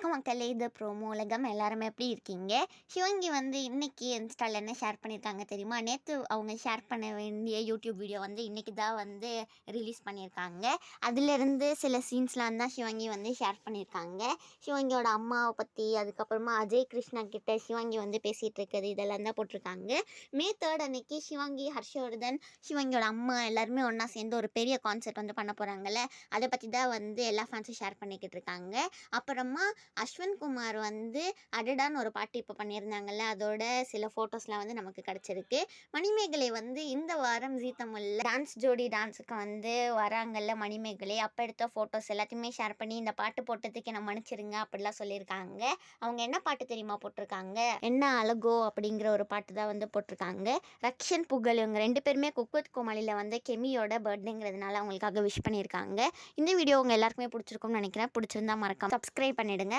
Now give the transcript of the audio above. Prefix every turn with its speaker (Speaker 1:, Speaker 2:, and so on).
Speaker 1: வணக்கம் மக்களே, இது ப்ரோமோ உலகம். எல்லாருமே எப்படி இருக்கீங்க? சிவங்கி வந்து இன்னைக்கு இன்ஸ்டாவில் என்ன ஷேர் பண்ணியிருக்காங்க தெரியுமா? நேற்று அவங்க ஷேர் பண்ண வேண்டிய யூடியூப் வீடியோ வந்து இன்னைக்கு தான் வந்து ரிலீஸ் பண்ணியிருக்காங்க. அதிலிருந்து சில சீன்ஸ்லாம் தான் சிவங்கி வந்து ஷேர் பண்ணியிருக்காங்க. சிவங்கியோட அம்மாவை பற்றி, அதுக்கப்புறமா அஜய் கிருஷ்ணா கிட்ட சிவங்கி வந்து பேசிகிட்டு இருக்குது, இதெல்லாம் தான் போட்டிருக்காங்க. மே 3 அன்னைக்கு சிவங்கி, ஹர்ஷவர்தன், சிவங்கியோட அம்மா எல்லாருமே ஒன்றா சேர்ந்து ஒரு பெரிய கான்சர்ட் வந்து பண்ண போகிறாங்கல்ல, அதை பற்றி தான் வந்து எல்லா ஃபேன்ஸும் ஷேர் பண்ணிக்கிட்டு இருக்காங்க. அப்புறமா அஸ்வின் குமார் வந்து அடடான்னு ஒரு பாட்டு இப்போ பண்ணியிருந்தாங்கல்ல, அதோட சில ஃபோட்டோஸ்லாம் வந்து நமக்கு கிடச்சிருக்கு. மணிமேகலை வந்து இந்த வாரம் ஜீ தமிழில் டான்ஸ் ஜோடி டான்ஸுக்கு வந்து வராங்கல்ல மணிமேகலை, அப்போ எடுத்த ஃபோட்டோஸ் எல்லாத்தையுமே ஷேர் பண்ணி இந்த பாட்டு போட்டதுக்கு என்னை மன்னிச்சிருங்க அப்படிலாம் சொல்லியிருக்காங்க. அவங்க என்ன பாட்டு தெரியுமா போட்டிருக்காங்க? என்ன அழகோ அப்படிங்கிற ஒரு பாட்டு தான் வந்து போட்டிருக்காங்க. ரக்ஷன் புகழ் இவங்க 2 பேருமே குக் வித் கோமாளியில் வந்து கெமியோட பர்த்டேங்கிறதுனால அவங்களுக்காக விஷ் பண்ணியிருக்காங்க. இந்த வீடியோ உங்கள் எல்லாருக்குமே பிடிச்சிருக்கும்னு நினைக்கிறேன். பிடிச்சிருந்தா மறக்காம சப்ஸ்கிரைப் பண்ணிடுங்க.